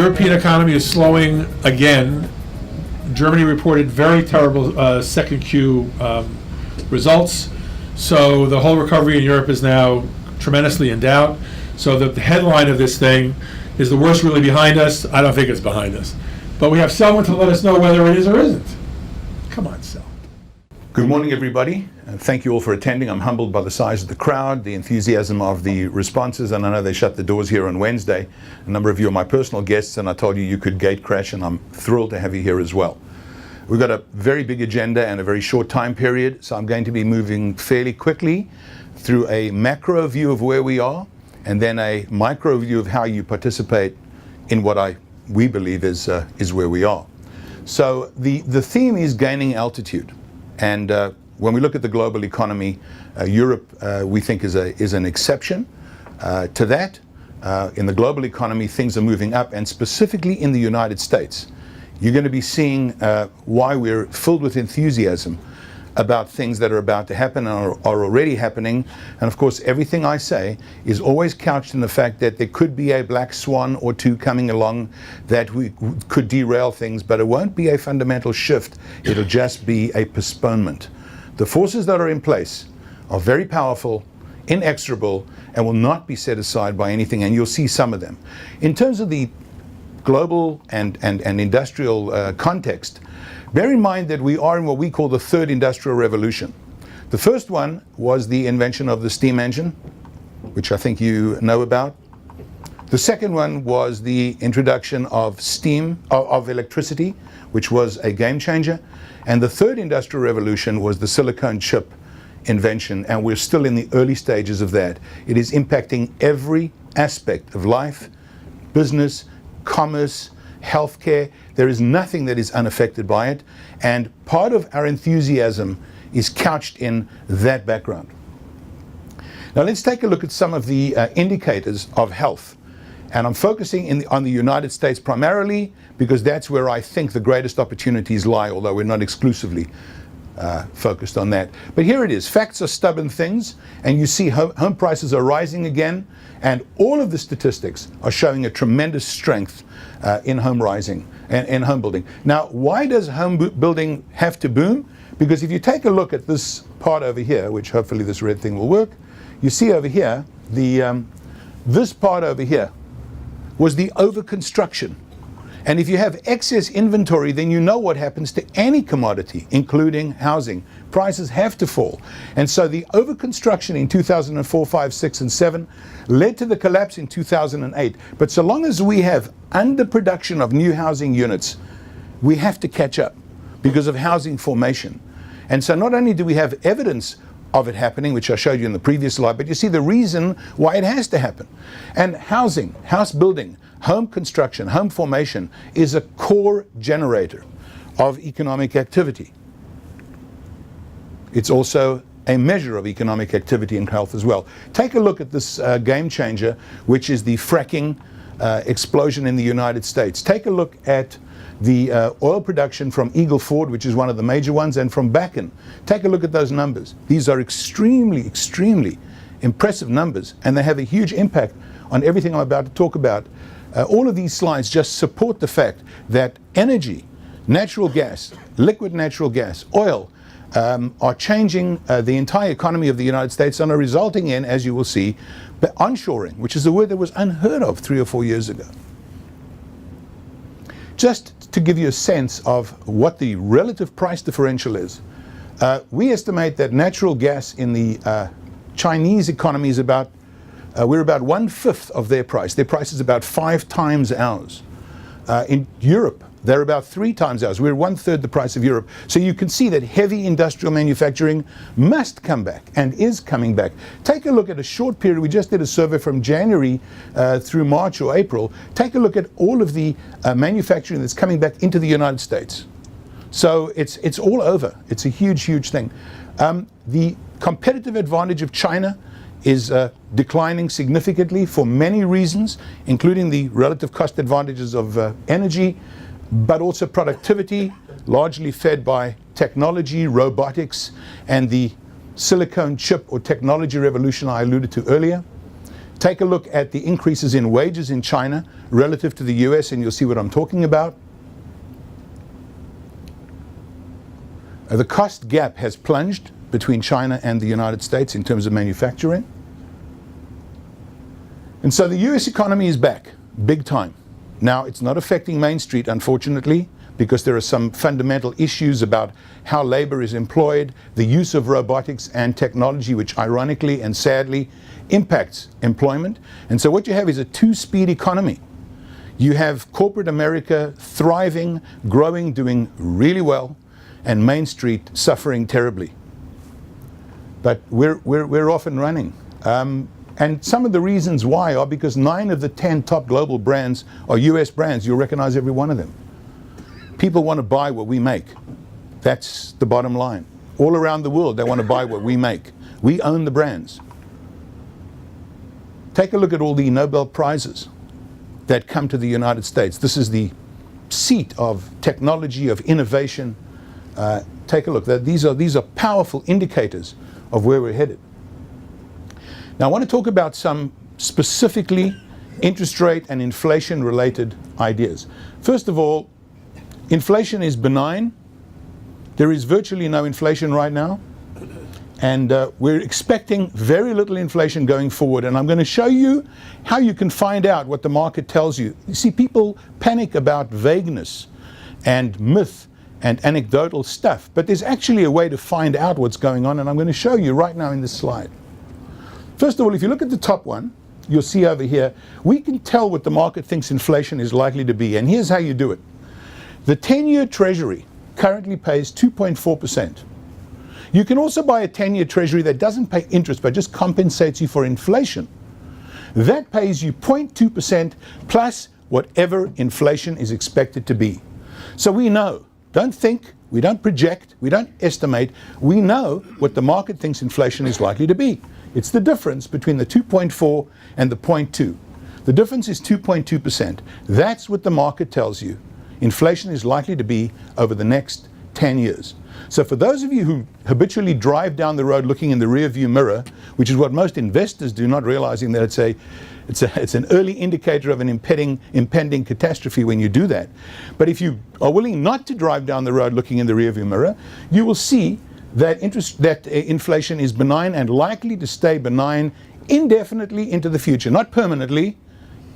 European economy is slowing again. Germany reported very terrible second Q results. So the whole recovery in Europe is now tremendously in doubt. So the headline of this thing is the worst really behind us. I don't think it's behind us. But we have Selwyn to let us know whether it is or isn't. Come on, Selwyn. Good morning, everybody. Thank you all for attending. I'm humbled by the size of the crowd, the enthusiasm of the responses, and I know they shut the doors here on Wednesday. A number of you are my personal guests, and I told you you could gate crash, and I'm thrilled to have you here as well. We've got a very big agenda and a very short time period, so I'm going to be moving fairly quickly through a macro view of where we are, and then a micro view of how you participate in what we believe is where we are. So the theme is gaining altitude. And when we look at the global economy, Europe, we think, is an exception to that. In the global economy, things are moving up, and specifically in the United States, you're going to be seeing why we're filled with enthusiasm about things that are about to happen and are already happening. And of course, everything I say is always couched in the fact that there could be a black swan or two coming along that we could derail things, but it won't be a fundamental shift. It'll just be a postponement. The forces that are in place are very powerful, inexorable, and will not be set aside by anything, and you'll see some of them. In terms of the global and industrial context, bear in mind that we are in what we call the third industrial revolution. The first one was the invention of the steam engine, which I think you know about. The second one was the introduction of of electricity, which was a game changer. And the third industrial revolution was the silicon chip invention, and we're still in the early stages of that. It is impacting every aspect of life, business, commerce, healthcare. There is nothing that is unaffected by it, and part of our enthusiasm is couched in that background. Now let's take a look at some of the indicators of health, and I'm focusing on the United States primarily because that's where I think the greatest opportunities lie, although we're not exclusively focused on that. But here it is. Facts are stubborn things, and you see home prices are rising again, and all of the statistics are showing a tremendous strength in home rising and in home building. Now, why does home building have to boom? Because if you take a look at this part over here, which hopefully this red thing will work, you see over here, this part over here was the overconstruction. And if you have excess inventory, then you know what happens to any commodity, including housing. Prices have to fall. And so the overconstruction in 2004, 5, 6, and 7 led to the collapse in 2008. But so long as we have underproduction of new housing units, we have to catch up because of housing formation. And so not only do we have evidence of it happening, which I showed you in the previous slide, but you see the reason why it has to happen. And housing, house building, home construction, home formation is a core generator of economic activity. It's also a measure of economic activity and health as well. Take a look at this game changer, which is the fracking explosion in the United States. Take a look at the oil production from Eagle Ford, which is one of the major ones, and from Bakken. Take a look at those numbers. These are extremely, extremely impressive numbers, and they have a huge impact on everything I'm about to talk about. All of these slides just support the fact that energy, natural gas, liquid natural gas, oil, are changing the entire economy of the United States and are resulting in, as you will see, onshoring, which is a word that was unheard of 3 or 4 years ago. Just to give you a sense of what the relative price differential is, we estimate that natural gas in the Chinese economy is we're about 1/5 of their price. Their price is about 5 times ours. In Europe, they're about 3 times ours. We're 1/3 the price of Europe. So you can see that heavy industrial manufacturing must come back and is coming back. Take a look at a short period. We just did a survey from January through March or April. Take a look at all of the manufacturing that's coming back into the United States. So it's all over. It's a huge, huge thing. The competitive advantage of China is declining significantly for many reasons, including the relative cost advantages of energy, but also productivity, largely fed by technology, robotics, and the silicon chip or technology revolution I alluded to earlier. Take a look at the increases in wages in China relative to the US, and you'll see what I'm talking about. The cost gap has plunged between China and the United States in terms of manufacturing. And so the US economy is back, big time. Now, it's not affecting Main Street, unfortunately, because there are some fundamental issues about how labor is employed, the use of robotics and technology, which ironically and sadly impacts employment. And so what you have is a two-speed economy. You have corporate America thriving, growing, doing really well, and Main Street suffering terribly. But we're off and running. And some of the reasons why are because 9 of the 10 top global brands are US brands. You'll recognize every one of them. People want to buy what we make. That's the bottom line. All around the world, they want to buy what we make. We own the brands. Take a look at all the Nobel Prizes that come to the United States. This is the seat of technology, of innovation. Take a look. These are powerful indicators of where we're headed. Now, I want to talk about some specifically interest rate and inflation related ideas. First of all, inflation is benign. There is virtually no inflation right now. And we're expecting very little inflation going forward. And I'm going to show you how you can find out what the market tells you. You see, people panic about vagueness and myth and anecdotal stuff. But there's actually a way to find out what's going on. And I'm going to show you right now in this slide. First of all, if you look at the top one, you'll see over here, we can tell what the market thinks inflation is likely to be. And here's how you do it. The 10-year Treasury currently pays 2.4%. You can also buy a 10-year Treasury that doesn't pay interest but just compensates you for inflation. That pays you 0.2% plus whatever inflation is expected to be. So we know, don't think, we don't project, we don't estimate, we know what the market thinks inflation is likely to be. It's the difference between the 2.4 and the 0.2. The difference is 2.2%. That's what the market tells you inflation is likely to be over the next 10 years. So for those of you who habitually drive down the road looking in the rearview mirror, which is what most investors do, not realizing that it's an early indicator of an impending catastrophe when you do that. But if you are willing not to drive down the road looking in the rearview mirror, you will see that inflation is benign and likely to stay benign indefinitely into the future. Not permanently,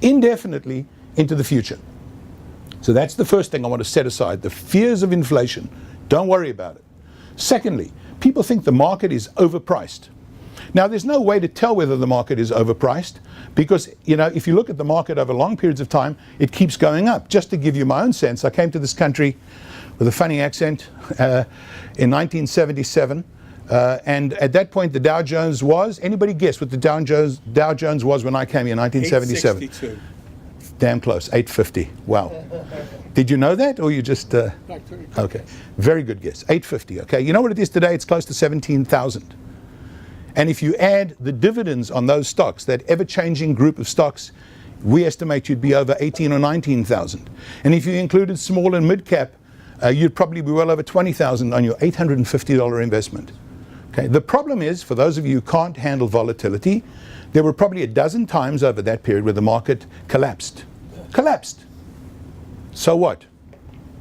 indefinitely into the future. So that's the first thing I want to set aside, the fears of inflation. Don't worry about it. Secondly, people think the market is overpriced. Now, there's no way to tell whether the market is overpriced because, if you look at the market over long periods of time, it keeps going up. Just to give you my own sense, I came to this country with a funny accent in 1977. And at that point, the Dow Jones was, anybody guess what the Dow Jones was when I came here in 1977? 862. Damn close, 850. Wow. Did you know that, or you just... Okay, very good guess, 850. Okay, you know what it is today? It's close to 17,000. And if you add the dividends on those stocks, that ever-changing group of stocks, we estimate you'd be over 18 or 19,000. And if you included small and mid-cap, you'd probably be well over 20,000 on your $850 investment. Okay. The problem is, for those of you who can't handle volatility, there were probably a dozen times over that period where the market collapsed. Collapsed. So what?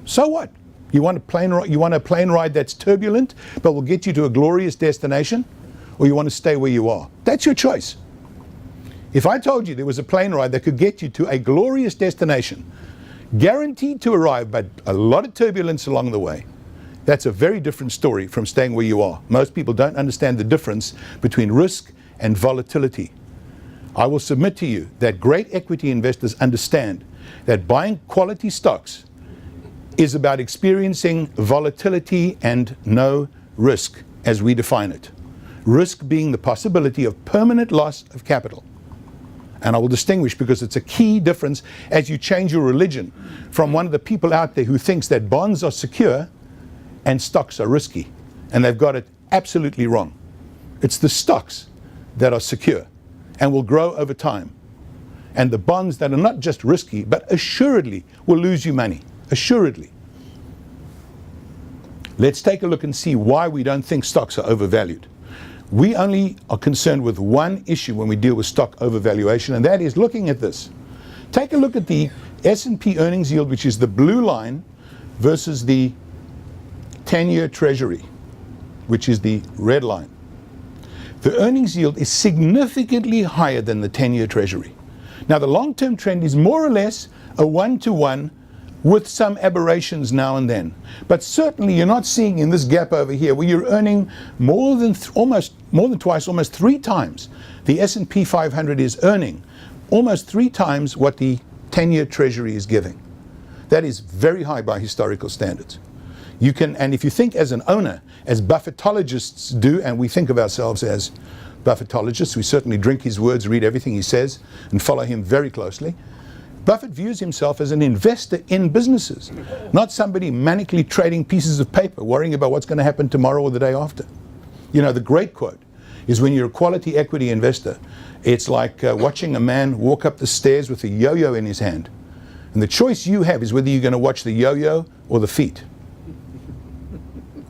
So what? You want a plane ride that's turbulent, but will get you to a glorious destination, or you want to stay where you are? That's your choice. If I told you there was a plane ride that could get you to a glorious destination, guaranteed to arrive, but a lot of turbulence along the way, that's a very different story from staying where you are. Most people don't understand the difference between risk and volatility. I will submit to you that great equity investors understand that buying quality stocks is about experiencing volatility and no risk, as we define it. Risk being the possibility of permanent loss of capital. And I will distinguish because it's a key difference as you change your religion from one of the people out there who thinks that bonds are secure and stocks are risky. And they've got it absolutely wrong. It's the stocks that are secure and will grow over time. And the bonds that are not just risky, but assuredly will lose you money. Assuredly. Let's take a look and see why we don't think stocks are overvalued. We only are concerned with one issue when we deal with stock overvaluation, and that is looking at this. Take a look at the S&P earnings yield, which is the blue line, versus the 10-year Treasury, which is the red line. The earnings yield is significantly higher than the 10-year Treasury. Now, the long-term trend is more or less a one-to-one, with some aberrations now and then. But certainly you're not seeing in this gap over here where you're earning more than twice, almost 3 times. The S&P 500 is earning almost 3 times what the 10-year Treasury is giving. That is very high by historical standards. You can, and if you think as an owner, as Buffettologists do, and we think of ourselves as Buffettologists, we certainly drink his words, read everything he says, and follow him very closely. Buffett views himself as an investor in businesses, not somebody manically trading pieces of paper, worrying about what's going to happen tomorrow or the day after. You know, the great quote is, when you're a quality equity investor, it's like watching a man walk up the stairs with a yo-yo in his hand. And the choice you have is whether you're going to watch the yo-yo or the feet.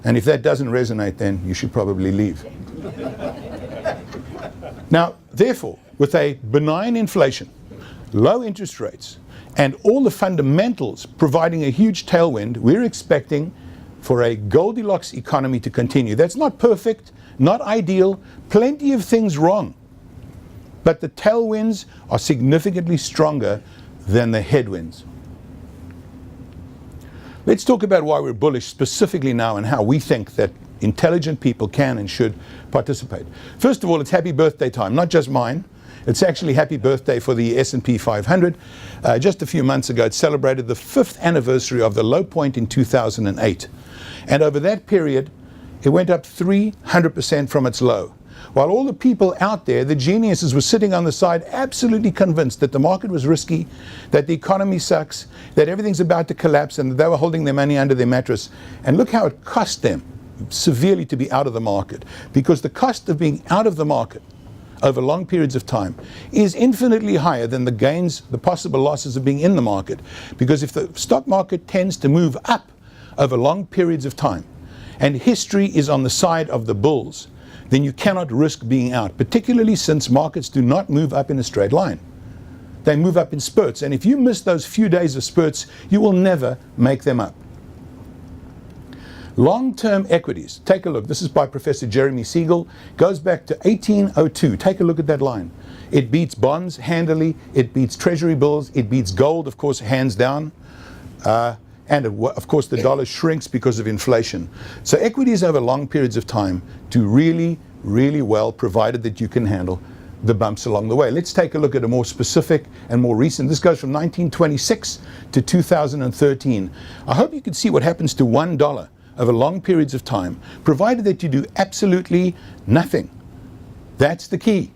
And if that doesn't resonate, then you should probably leave. Now, therefore, with a benign inflation, low interest rates, and all the fundamentals providing a huge tailwind, we're expecting for a Goldilocks economy to continue. That's not perfect, not ideal, plenty of things wrong. But the tailwinds are significantly stronger than the headwinds. Let's talk about why we're bullish specifically now and how we think that intelligent people can and should participate. First of all, it's happy birthday time, not just mine. It's actually happy birthday for the S&P 500. Just a few months ago, it celebrated the 5th anniversary of the low point in 2008. And over that period, it went up 300% from its low. While all the people out there, the geniuses, were sitting on the side absolutely convinced that the market was risky, that the economy sucks, that everything's about to collapse, and that they were holding their money under their mattress. And look how it cost them severely to be out of the market. Because the cost of being out of the market over long periods of time is infinitely higher than the gains, the possible losses of being in the market. Because if the stock market tends to move up over long periods of time, and history is on the side of the bulls, then you cannot risk being out, particularly since markets do not move up in a straight line. They move up in spurts, and if you miss those few days of spurts, you will never make them up. Long-term equities, take a look. This is by Professor Jeremy Siegel. Goes back to 1802. Take a look at that line. It beats bonds handily. It beats treasury bills. It beats gold, of course, hands down. And of course, the dollar shrinks because of inflation. So equities over long periods of time do really, really well, provided that you can handle the bumps along the way. Let's take a look at a more specific and more recent. This goes from 1926 to 2013. I hope you can see what happens to $1 over long periods of time, provided that you do absolutely nothing. That's the key.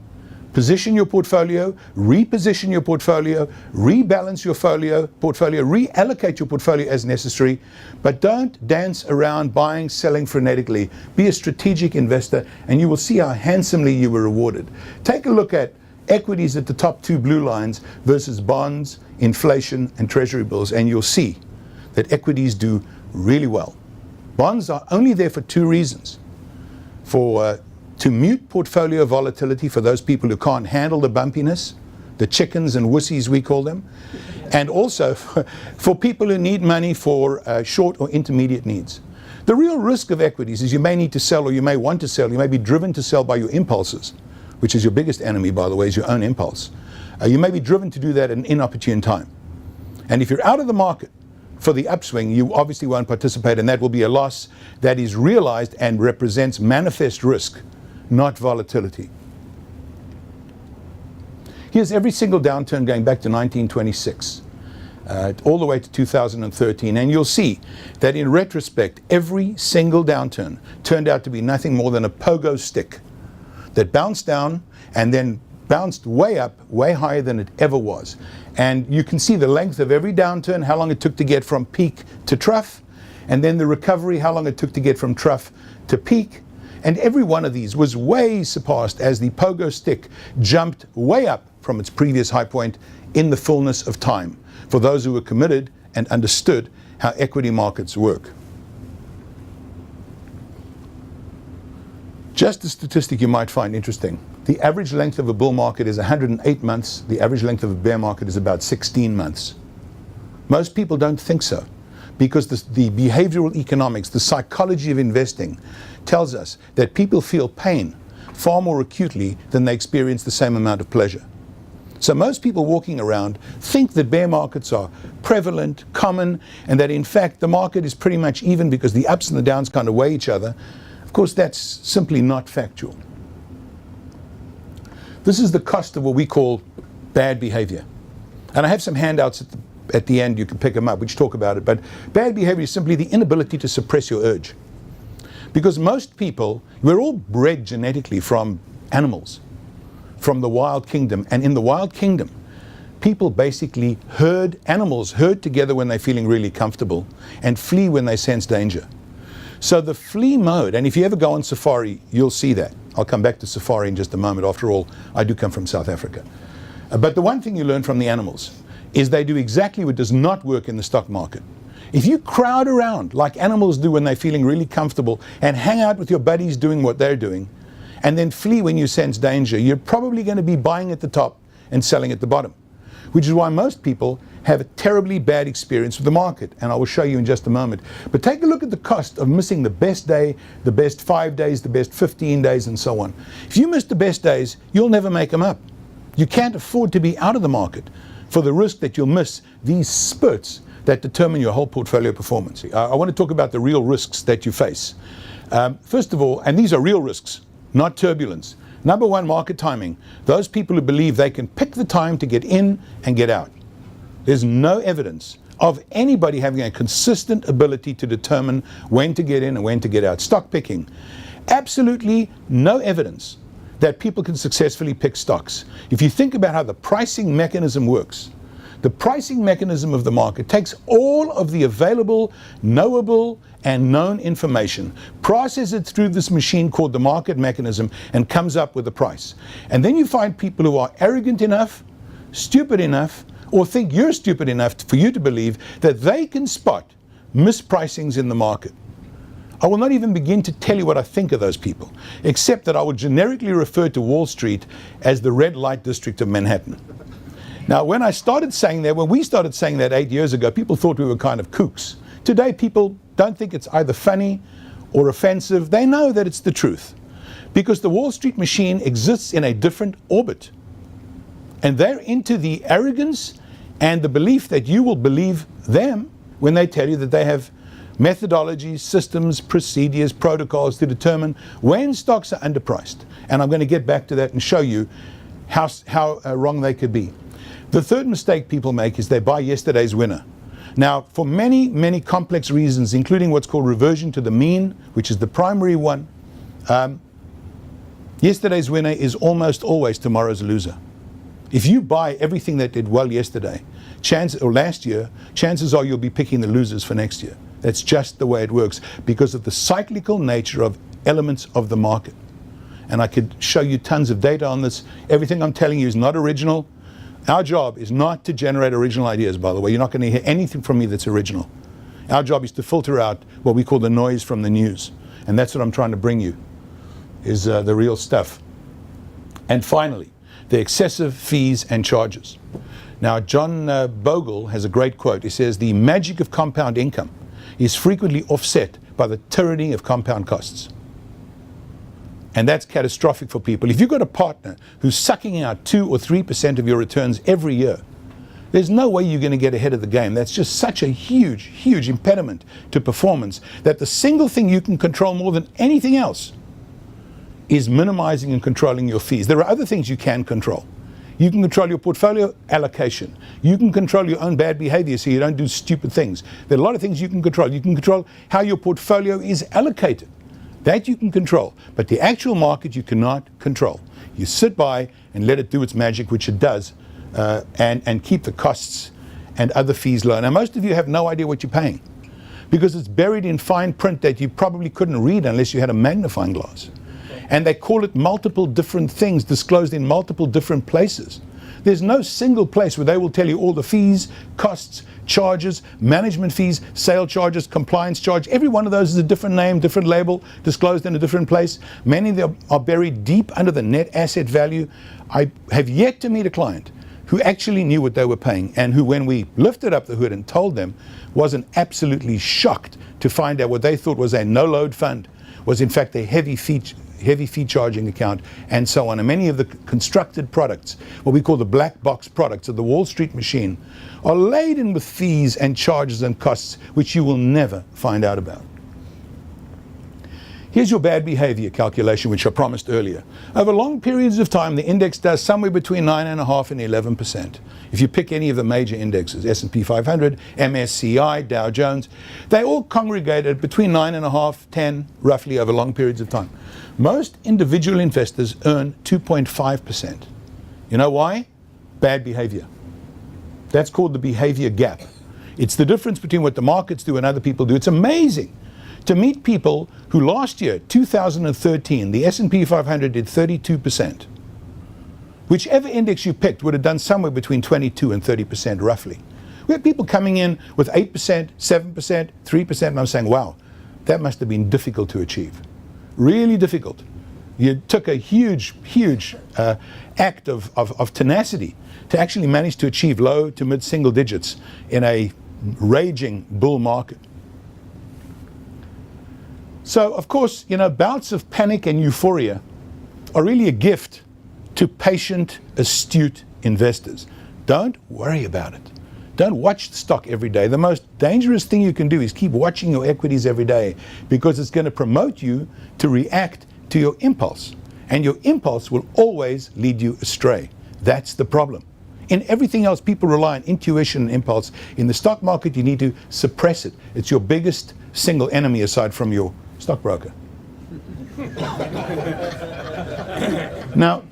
Position your portfolio, reposition your portfolio, rebalance your portfolio, reallocate your portfolio as necessary, but don't dance around buying, selling frenetically. Be a strategic investor, and you will see how handsomely you were rewarded. Take a look at equities at the top 2 blue lines versus bonds, inflation, and treasury bills, and you'll see that equities do really well. Bonds are only there for 2 reasons. To mute portfolio volatility for those people who can't handle the bumpiness, the chickens and wussies we call them, and also for people who need money for short or intermediate needs. The real risk of equities is you may need to sell, or you may want to sell, you may be driven to sell by your impulses, which is your biggest enemy, by the way, is your own impulse. You may be driven to do that at an inopportune time. And if you're out of the market for the upswing, you obviously won't participate, and that will be a loss that is realized and represents manifest risk, not volatility. Here's every single downturn going back to 1926, all the way to 2013, and you'll see that in retrospect, every single downturn turned out to be nothing more than a pogo stick that bounced down and then bounced way up, way higher than it ever was. And you can see the length of every downturn, how long it took to get from peak to trough, and then the recovery, how long it took to get from trough to peak. And every one of these was way surpassed as the pogo stick jumped way up from its previous high point in the fullness of time, for those who were committed and understood how equity markets work. Just a statistic you might find interesting. The average length of a bull market is 108 months. The average length of a bear market is about 16 months. Most people don't think so, because the behavioral economics, the psychology of investing, tells us that people feel pain far more acutely than they experience the same amount of pleasure. So most people walking around think that bear markets are prevalent, common, and that in fact the market is pretty much even because the ups and the downs kind of weigh each other. Of course, that's simply not factual. This is the cost of what we call bad behavior. And I have some handouts at the end, you can pick them up, which talk about it. But bad behavior is simply the inability to suppress your urge. Because most people, we're all bred genetically from animals, from the wild kingdom. And in the wild kingdom, people basically animals herd together when they're feeling really comfortable and flee when they sense danger. So the flee mode, and if you ever go on safari, you'll see that. I'll come back to safari in just a moment. After all, I do come from South Africa. But the one thing you learn from the animals is they do exactly what does not work in the stock market. If you crowd around like animals do when they're feeling really comfortable and hang out with your buddies doing what they're doing, and then flee when you sense danger, you're probably going to be buying at the top and selling at the bottom, which is why most people have a terribly bad experience with the market, and I will show you in just a moment. But take a look at the cost of missing the best day, the best 5 days, the best 15 days, and so on. If you miss the best days, you'll never make them up. You can't afford to be out of the market for the risk that you'll miss these spurts that determine your whole portfolio performance. I want to talk about the real risks that you face. First of all, and these are real risks, not turbulence. Number one, market timing. Those people who believe they can pick the time to get in and get out. There's no evidence of anybody having a consistent ability to determine when to get in and when to get out. Stock picking. Absolutely no evidence that people can successfully pick stocks. If you think about how the pricing mechanism works, the pricing mechanism of the market takes all of the available, knowable, and known information, processes it through this machine called the market mechanism, and comes up with a price. And then you find people who are arrogant enough, stupid enough, or think you're stupid enough for you to believe that they can spot mispricings in the market. I will not even begin to tell you what I think of those people, except that I will generically refer to Wall Street as the red light district of Manhattan. Now, when we started saying that 8 years ago, people thought we were kind of kooks. Today, people don't think it's either funny or offensive. They know that it's the truth, because the Wall Street machine exists in a different orbit. And they're into the arrogance and the belief that you will believe them when they tell you that they have methodologies, systems, procedures, protocols to determine when stocks are underpriced. And I'm going to get back to that and show you how wrong they could be. The third mistake people make is they buy yesterday's winner. Now, for many, many complex reasons, including what's called reversion to the mean, which is the primary one, yesterday's winner is almost always tomorrow's loser. If you buy everything that did well yesterday, or last year, chances are you'll be picking the losers for next year. That's just the way it works, because of the cyclical nature of elements of the market. And I could show you tons of data on this. Everything I'm telling you is not original. Our job is not to generate original ideas, by the way. You're not going to hear anything from me that's original. Our job is to filter out what we call the noise from the news. And that's what I'm trying to bring you, is the real stuff. And finally, the excessive fees and charges. Now, John Bogle has a great quote. He says, "The magic of compound income is frequently offset by the tyranny of compound costs." And that's catastrophic for people. If you've got a partner who's sucking out 2 or 3% of your returns every year, there's no way you're going to get ahead of the game. That's just such a huge, huge impediment to performance, that the single thing you can control more than anything else is minimizing and controlling your fees. There are other things you can control. You can control your portfolio allocation. You can control your own bad behavior so you don't do stupid things. There are a lot of things you can control. You can control how your portfolio is allocated. That you can control. But the actual market you cannot control. You sit by and let it do its magic, which it does, and keep the costs and other fees low. Now, most of you have no idea what you're paying, because it's buried in fine print that you probably couldn't read unless you had a magnifying glass. And they call it multiple different things disclosed in multiple different places. There's no single place where they will tell you all the fees, costs, charges, management fees, sale charges, compliance charge. Every one of those is a different name, different label, disclosed in a different place. Many of them are buried deep under the net asset value. I have yet to meet a client who actually knew what they were paying, and who, when we lifted up the hood and told them, wasn't absolutely shocked to find out what they thought was a no-load fund was in fact a heavy fee charging account, and so on. And many of the constructed products, what we call the black box products of the Wall Street machine, are laden with fees and charges and costs which you will never find out about. Here's your bad behavior calculation, which I promised earlier. Over long periods of time, the index does somewhere between 9.5% and 11%. If you pick any of the major indexes, S&P 500, MSCI, Dow Jones, they all congregate at between 9.5%, 10%, roughly over long periods of time. Most individual investors earn 2.5%. You know why? Bad behavior. That's called the behavior gap. It's the difference between what the markets do and other people do. It's amazing to meet people who last year, 2013, the S&P 500 did 32%. Whichever index you picked would have done somewhere between 22 and 30% roughly. We had people coming in with 8%, 7%, 3%, and I'm saying, wow, that must have been difficult to achieve. Really difficult. You took a huge act of tenacity to actually manage to achieve low to mid single digits in a raging bull market. So, of course, bouts of panic and euphoria are really a gift to patient, astute investors. Don't worry about it. Don't watch the stock every day. The most dangerous thing you can do is keep watching your equities every day, because it's going to promote you to react to your impulse. And your impulse will always lead you astray. That's the problem. In everything else, people rely on intuition and impulse. In the stock market, you need to suppress it. It's your biggest single enemy aside from your stockbroker. Now,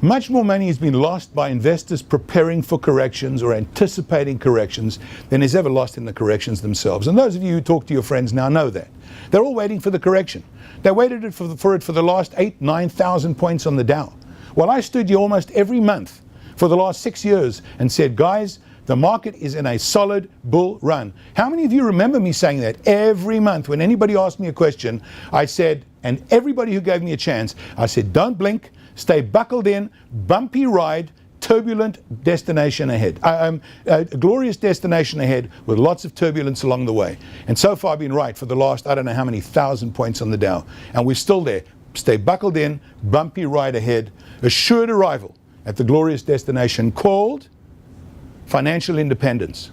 much more money has been lost by investors preparing for corrections or anticipating corrections than is ever lost in the corrections themselves. And those of you who talk to your friends now know that. They're all waiting for the correction. They waited for the last 8,000, 9,000 points on the Dow. Well, I stood here almost every month for the last 6 years and said, guys, the market is in a solid bull run. How many of you remember me saying that? Every month when anybody asked me a question, I said, and everybody who gave me a chance, I said, don't blink, stay buckled in, bumpy ride, turbulent destination ahead. A glorious destination ahead with lots of turbulence along the way. And so far I've been right for the last, I don't know how many thousand points on the Dow. And we're still there. Stay buckled in, bumpy ride ahead, assured arrival at the glorious destination called financial independence.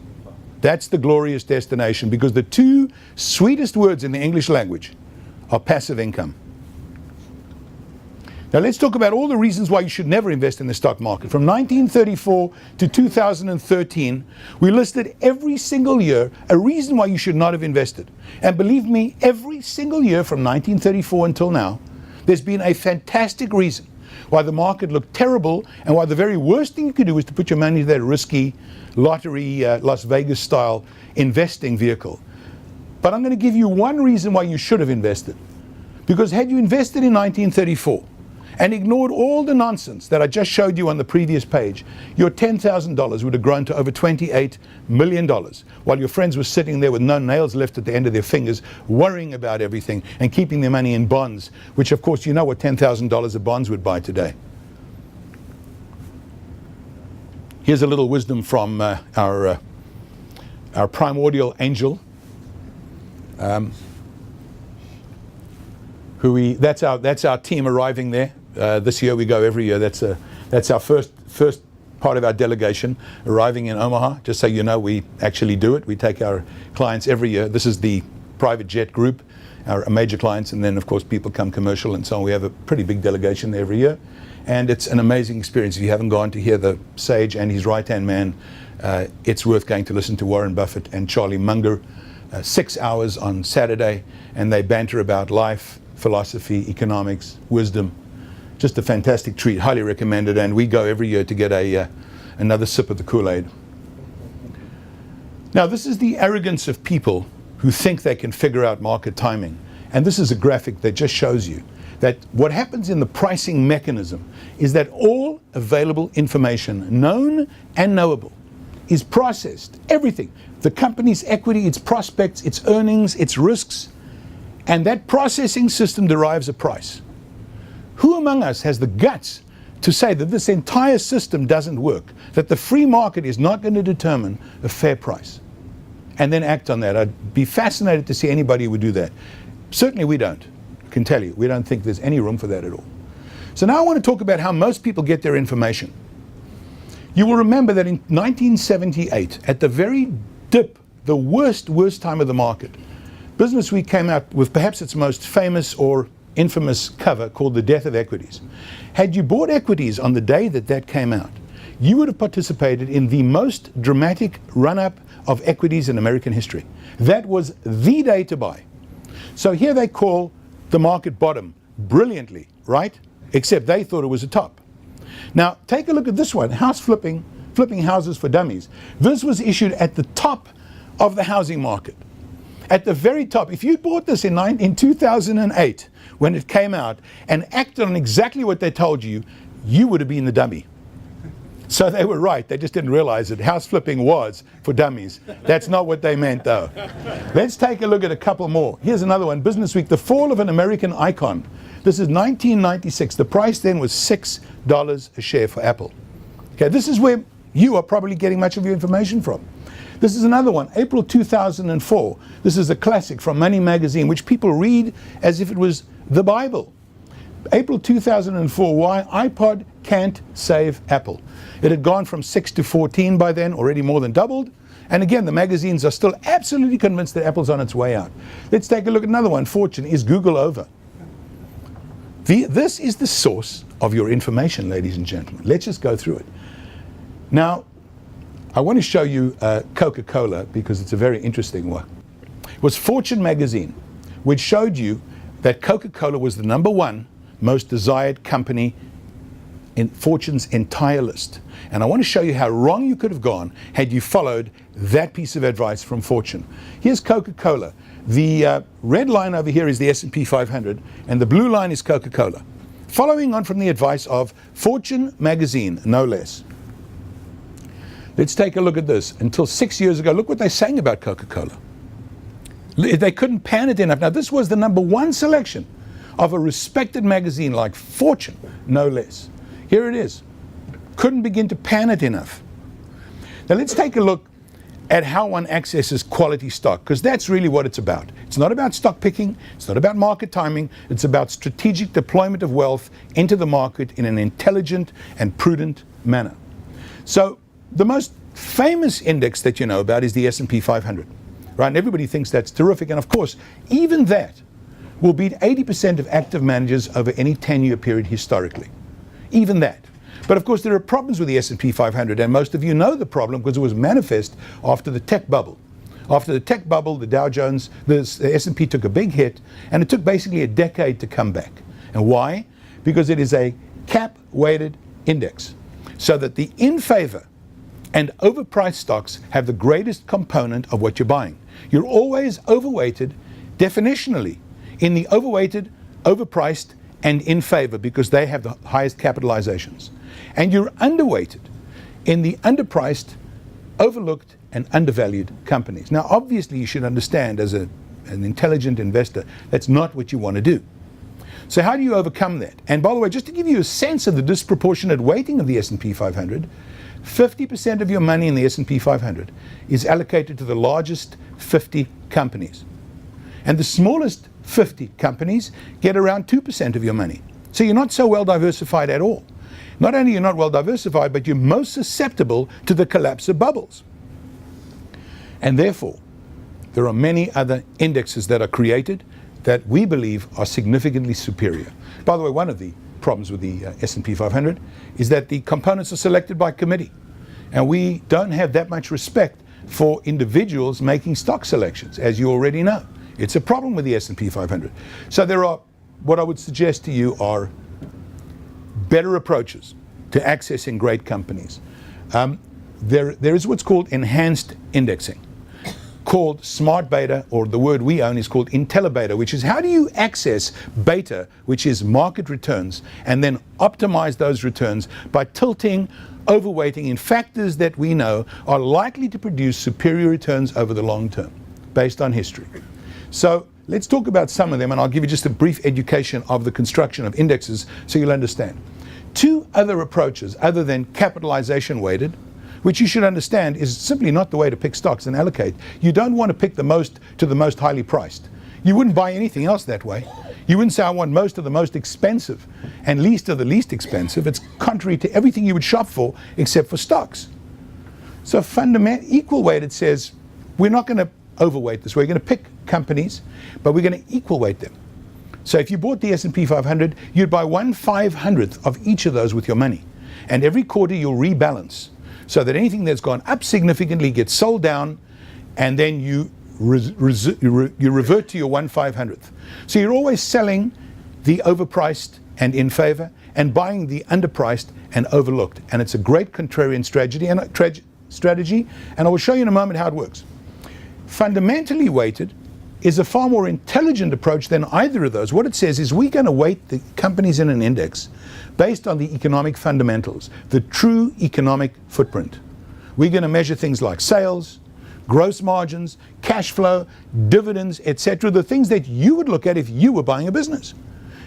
That's the glorious destination, because the two sweetest words in the English language are passive income. Now let's talk about all the reasons why you should never invest in the stock market. From 1934 to 2013, we listed every single year a reason why you should not have invested. And believe me, every single year from 1934 until now, there's been a fantastic reason why the market looked terrible, and why the very worst thing you could do is to put your money into that risky lottery, Las Vegas style investing vehicle. But I'm going to give you one reason why you should have invested. Because had you invested in 1934 and ignored all the nonsense that I just showed you on the previous page, your $10,000 would have grown to over $28 million, while your friends were sitting there with no nails left at the end of their fingers, worrying about everything and keeping their money in bonds, which of course you know what $10,000 of bonds would buy today. Here's a little wisdom from our primordial angel. That's our team arriving there. This year we go every year. That's our first part of our delegation arriving in Omaha. Just so you know, we actually do it. We take our clients every year. This is the private jet group, our major clients, and then of course people come commercial and so on. We have a pretty big delegation there every year, and it's an amazing experience. If you haven't gone to hear the sage and his right-hand man, it's worth going to listen to Warren Buffett and Charlie Munger. 6 hours on Saturday, and they banter about life, philosophy, economics, wisdom. Just a fantastic treat, highly recommended, and we go every year to get another sip of the Kool-Aid. Now, this is the arrogance of people who think they can figure out market timing. And this is a graphic that just shows you that what happens in the pricing mechanism is that all available information, known and knowable, is processed. Everything. The company's equity, its prospects, its earnings, its risks, and that processing system derives a price. Who among us has the guts to say that this entire system doesn't work, that the free market is not going to determine a fair price, and then act on that? I'd be fascinated to see anybody who would do that. Certainly we don't. I can tell you, we don't think there's any room for that at all. So now I want to talk about how most people get their information. You will remember that in 1978, at the very dip, the worst time of the market, Businessweek came out with perhaps its most famous or infamous cover called The Death of Equities. Had you bought equities on the day that that came out, you would have participated in the most dramatic run-up of equities in American history. That was the day to buy. So here they call the market bottom brilliantly, right? Except they thought it was a top. Now, take a look at this one, house flipping houses for dummies. This was issued at the top of the housing market. At the very top. If you bought this in 2008, when it came out, and acted on exactly what they told you, you would have been the dummy. So they were right. They just didn't realize that house flipping was for dummies. That's not what they meant, though. Let's take a look at a couple more. Here's another one, Businessweek, the fall of an American icon. This is 1996. The price then was $6 a share for Apple. Okay, this is where you are probably getting much of your information from. This is another one, April 2004. This is a classic from Money Magazine, which people read as if it was the Bible. April 2004, why iPod can't save Apple. It had gone from 6 to 14 by then, already more than doubled. And again, the magazines are still absolutely convinced that Apple's on its way out. Let's take a look at another one. Fortune, is Google over? This is the source of your information, ladies and gentlemen. Let's just go through it. Now, I want to show you Coca-Cola because it's a very interesting one. It was Fortune magazine which showed you that Coca-Cola was the #1 most desired company in Fortune's entire list. And I want to show you how wrong you could have gone had you followed that piece of advice from Fortune. Here's Coca-Cola. The red line over here is the S&P 500, and the blue line is Coca-Cola. Following on from the advice of Fortune magazine, no less. Let's take a look at this. Until 6 years ago, look what they're saying about Coca-Cola. They couldn't pan it enough. Now, this was the #1 selection of a respected magazine like Fortune, no less. Here it is. Couldn't begin to pan it enough. Now, let's take a look at how one accesses quality stock, because that's really what it's about. It's not about stock picking, it's not about market timing, it's about strategic deployment of wealth into the market in an intelligent and prudent manner. So the most famous index that you know about is the S&P 500, right? And everybody thinks that's terrific, and of course, even that will beat 80% of active managers over any 10-year period historically. Even that. But of course, there are problems with the S&P 500, and most of you know the problem because it was manifest after the tech bubble. After the tech bubble, the Dow Jones, the S&P took a big hit, and it took basically a decade to come back. And why? Because it is a cap-weighted index, so that the in favor and overpriced stocks have the greatest component of what you're buying. You're always overweighted, definitionally, in the overweighted, overpriced, and in favor because they have the highest capitalizations. And you're underweighted in the underpriced, overlooked, and undervalued companies. Now, obviously, you should understand as an intelligent investor, that's not what you want to do. So how do you overcome that? And by the way, just to give you a sense of the disproportionate weighting of the S&P 500, 50% of your money in the S&P 500 is allocated to the largest 50 companies. And the smallest 50 companies get around 2% of your money. So you're not so well diversified at all. Not only are you not well diversified, but you're most susceptible to the collapse of bubbles. And therefore, there are many other indexes that are created that we believe are significantly superior. By the way, one of the problems with the S&P 500 is that the components are selected by committee. And we don't have that much respect for individuals making stock selections, as you already know. It's a problem with the S&P 500. So there are, what I would suggest to you are better approaches to accessing great companies. There is what's called enhanced indexing. called smart beta, or the word we own is called IntelliBeta, which is how do you access beta, which is market returns, and then optimize those returns by tilting, overweighting in factors that we know are likely to produce superior returns over the long term based on history. So let's talk about some of them, and I'll give you just a brief education of the construction of indexes so you'll understand. Two other approaches other than capitalization weighted, which you should understand is simply not the way to pick stocks and allocate. You don't want to pick the most to the most highly priced. You wouldn't buy anything else that way. You wouldn't say I want most of the most expensive and least of the least expensive. It's contrary to everything you would shop for except for stocks. So equal weighted says we're not going to overweight this. We're going to pick companies, but we're going to equal weight them. So if you bought the S&P 500, you'd buy 1/500th of each of those with your money. And every quarter you'll rebalance, so that anything that's gone up significantly gets sold down, and then you revert to your 1/500th. So you're always selling the overpriced and in favor, and buying the underpriced and overlooked. And it's a great contrarian strategy, and I will show you in a moment how it works. Fundamentally weighted is a far more intelligent approach than either of those. What it says is we're going to weight the companies in an index based on the economic fundamentals, the true economic footprint. We're going to measure things like sales, gross margins, cash flow, dividends, etc., the things that you would look at if you were buying a business.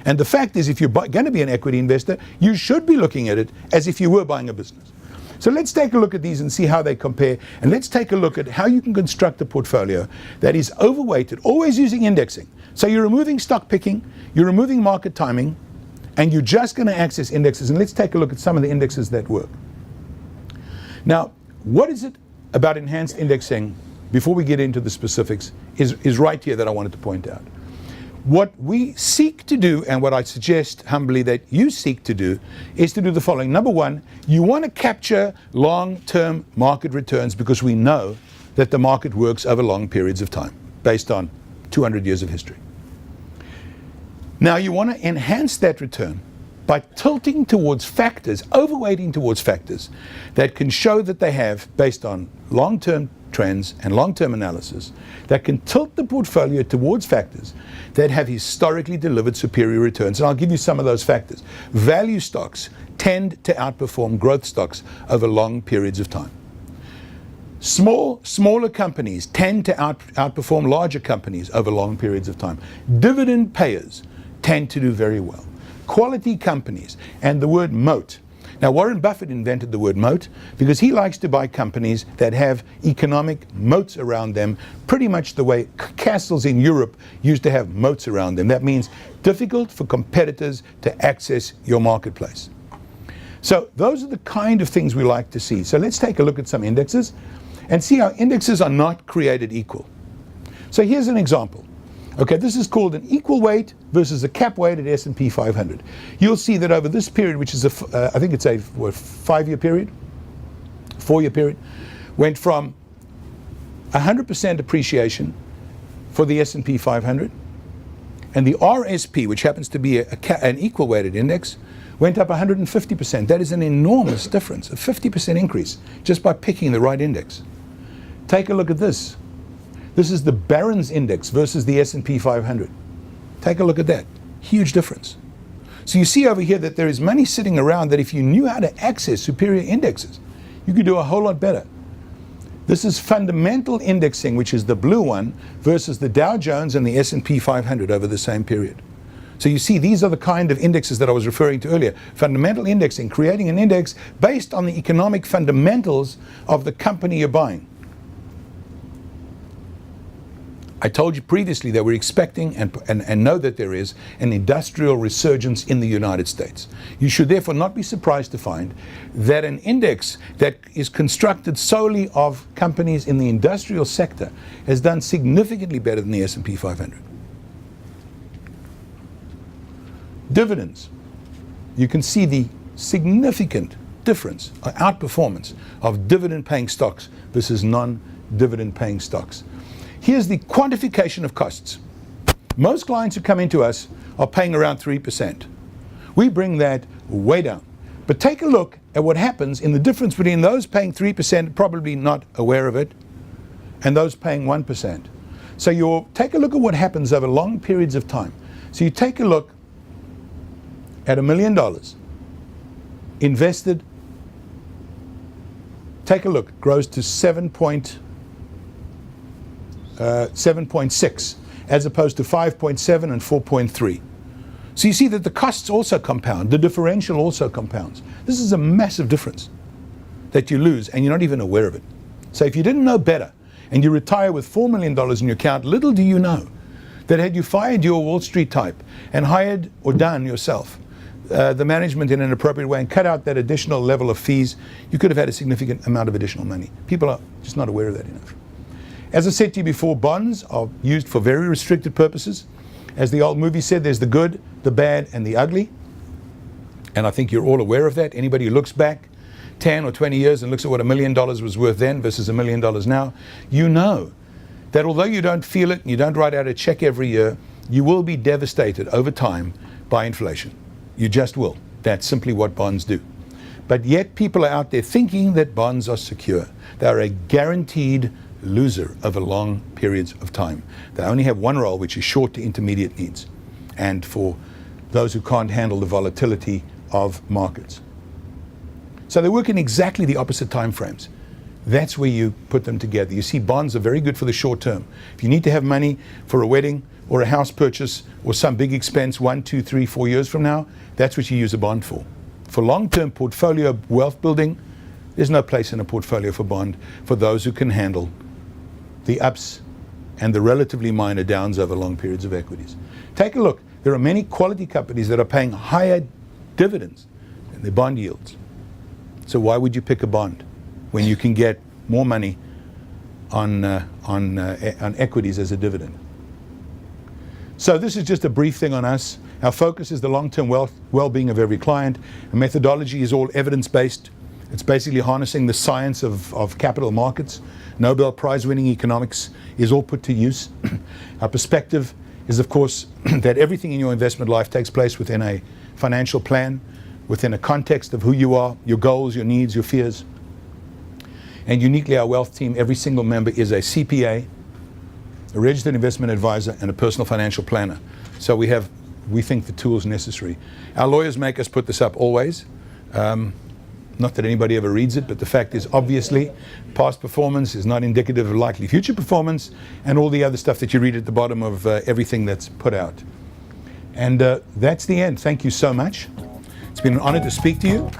And the fact is, if you're going to be an equity investor, you should be looking at it as if you were buying a business. So let's take a look at these and see how they compare. And let's take a look at how you can construct a portfolio that is overweighted, always using indexing. So you're removing stock picking, you're removing market timing, and you're just going to access indexes. And let's take a look at some of the indexes that work. Now, what is it about enhanced indexing, before we get into the specifics, is right here that I wanted to point out. What we seek to do, and what I suggest humbly that you seek to do, is to do the following. Number one, you want to capture long-term market returns because we know that the market works over long periods of time based on 200 years of history. Now you want to enhance that return by tilting towards factors, overweighting towards factors that can show that they have, based on long-term trends and long-term analysis, that can tilt the portfolio towards factors that have historically delivered superior returns. And I'll give you some of those factors. Value stocks tend to outperform growth stocks over long periods of time. Smaller companies tend to outperform larger companies over long periods of time. Dividend payers tend to do very well. Quality companies, and the word moat. Now, Warren Buffett invented the word moat because he likes to buy companies that have economic moats around them, pretty much the way castles in Europe used to have moats around them. That means difficult for competitors to access your marketplace. So those are the kind of things we like to see. So let's take a look at some indexes and see how indexes are not created equal. So here's an example. Okay, this is called an equal weight versus a cap weighted S&P 500. You'll see that over this period, which is I think it's a 5-year period, 4-year period, went from 100% appreciation for the S&P 500, and the RSP, which happens to be an equal weighted index, went up 150%. That is an enormous difference, a 50% increase just by picking the right index. Take a look at this. This is the Barron's Index versus the S&P 500. Take a look at that. Huge difference. So you see over here that there is money sitting around that if you knew how to access superior indexes, you could do a whole lot better. This is fundamental indexing, which is the blue one, versus the Dow Jones and the S&P 500 over the same period. So you see, these are the kind of indexes that I was referring to earlier. Fundamental indexing, creating an index based on the economic fundamentals of the company you're buying. I told you previously that we're expecting and know that there is an industrial resurgence in the United States. You should therefore not be surprised to find that an index that is constructed solely of companies in the industrial sector has done significantly better than the S&P 500. Dividends. You can see the significant difference, outperformance of dividend-paying stocks versus non-dividend paying stocks. Here's the quantification of costs. Most clients who come into us are paying around 3%. We bring that way down. But take a look at what happens in the difference between those paying 3%, probably not aware of it, and those paying 1%. So take a look at what happens over long periods of time. So you take a look at $1 million invested, take a look, grows to 7.6 as opposed to 5.7 and 4.3. So you see that the costs also compound, the differential also compounds. This is a massive difference that you lose and you're not even aware of it. So if you didn't know better and you retire with $4 million in your account, little do you know that had you fired your Wall Street type and hired or done yourself the management in an appropriate way and cut out that additional level of fees, you could have had a significant amount of additional money. People are just not aware of that enough. As I said to you before, bonds are used for very restricted purposes. As the old movie said, there's the good, the bad, and the ugly. And I think you're all aware of that. Anybody who looks back 10 or 20 years and looks at what $1 million was worth then versus $1 million now, you know that although you don't feel it and you don't write out a check every year, you will be devastated over time by inflation. You just will. That's simply what bonds do. But yet people are out there thinking that bonds are secure. They are a guaranteed loser over long periods of time. They only have one role, which is short to intermediate needs, and for those who can't handle the volatility of markets. So they work in exactly the opposite time frames. That's where you put them together. You see, bonds are very good for the short term. If you need to have money for a wedding or a house purchase or some big expense 1, 2, 3, 4 years from now, that's what you use a bond for. For long-term portfolio wealth building, there's no place in a portfolio for bond for those who can handle the ups and the relatively minor downs over long periods of equities. Take a look. There are many quality companies that are paying higher dividends than their bond yields. So why would you pick a bond when you can get more money on equities as a dividend? So this is just a brief thing on us. Our focus is the long-term well-being of every client. Our methodology is all evidence-based. It's basically harnessing the science of capital markets. Nobel Prize-winning economics is all put to use. Our perspective is, of course, that everything in your investment life takes place within a financial plan, within a context of who you are, your goals, your needs, your fears. And uniquely, our wealth team, every single member is a CPA, a registered investment advisor, and a personal financial planner. So we think the tools necessary. Our lawyers make us put this up always. Not that anybody ever reads it, but the fact is, obviously, past performance is not indicative of likely future performance, and all the other stuff that you read at the bottom of everything that's put out. And that's the end. Thank you so much. It's been an honor to speak to you.